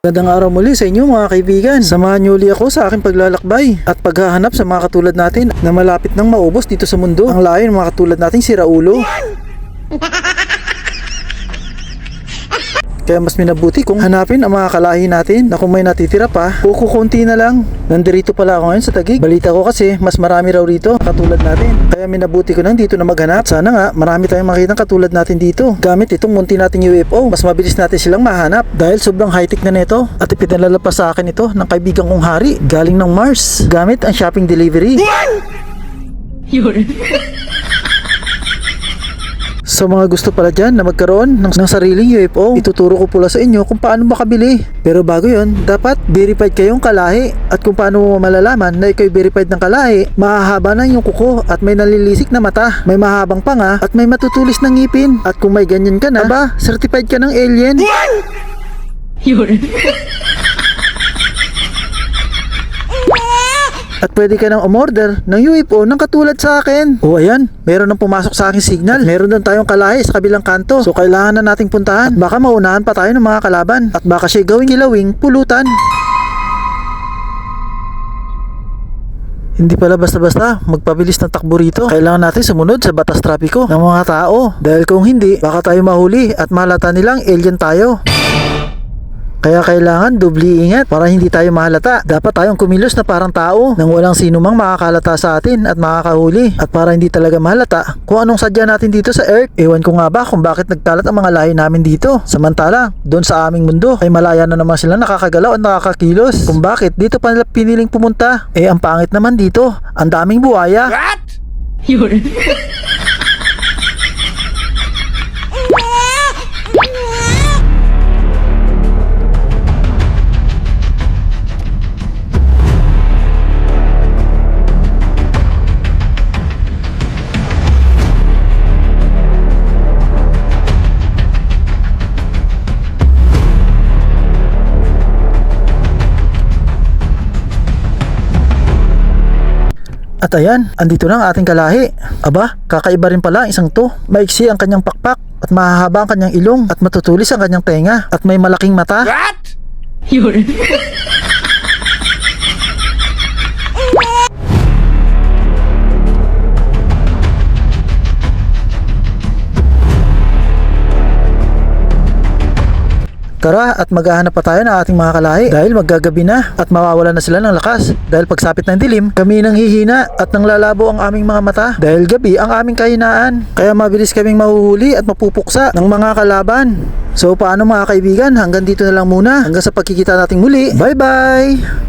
Magandang araw muli sa inyo mga kaibigan. Samahan niyo uli ako sa aking paglalakbay at paghahanap sa mga katulad natin na malapit nang maubos dito sa mundo. Ang layo ng mga katulad nating siraulo. Kaya mas minabuti kung hanapin ang mga kalahi natin na kung may natitira pa, kukunti na lang. Nandirito pala ako ngayon sa Taguig. Balita ko kasi mas marami raw rito katulad natin. Kaya minabuti ko nang dito na maghanap. Sana nga marami tayong makitang katulad natin dito. Gamit itong munti nating UFO, mas mabilis natin silang mahanap dahil sobrang high-tech na nito. At ipinalala pa sa akin ito ng kaibigan kong hari galing ng Mars gamit ang shopping delivery. Sa mga gusto pala dyan na magkaroon ng sariling UFO, ituturo ko pula sa inyo kung paano makabili. Pero bago yon, dapat verified kayong kalahi. At kung paano mo malalaman na ikaw'y verified ng kalahi, mahahaba na yung kuko at may nalilisik na mata, may mahabang panga at may matutulis na ngipin. At kung may ganyan ka na, aba, certified ka ng alien. At pwede ka nang umorder ng UFO ng katulad sa akin. O ayan, meron nang pumasok sa aking signal. Meron doon tayong kalahi sa kabilang kanto. So kailangan na nating puntahan. At baka maunahan pa tayo ng mga kalaban. At baka siya gawing ilawing pulutan. Hindi pala basta-basta magpabilis ng takbo rito. Kailangan natin sumunod sa batas trapiko ng mga tao. Dahil kung hindi, baka tayo mahuli at mahalata nilang alien tayo. Kaya kailangan dubli ingat para hindi tayo mahalata. Dapat tayong kumilos na parang tao nang walang sino mang makakalata sa atin at makakahuli. At para hindi talaga mahalata kung anong sadya natin dito sa Earth. Ewan ko nga ba kung bakit nagkalat ang mga lahi namin dito. Samantala, doon sa aming mundo ay malaya na naman sila nakakagalaw at nakakakilos. Kung bakit dito pa nila piniling pumunta. Eh ang pangit naman dito, ang daming buhaya. What? At ayan, andito na ang ating kalahi. Aba, kakaiba rin pala isang to. Maiksi ang kanyang pakpak at mahahaba ang kanyang ilong at matutulis ang kanyang tenga at may malaking mata. What? Tara at maghahanap pa tayo ng ating mga kalahi dahil maggagabi na at mawawala na sila ng lakas dahil pagsapit ng dilim kami nang hihina at nang lalabo ang aming mga mata dahil gabi ang aming kahinaan kaya mabilis kaming mahuhuli at mapupuksa ng mga kalaban. So paano mga kaibigan, hanggang dito na lang muna, hanggang sa pagkikita nating muli. Bye bye!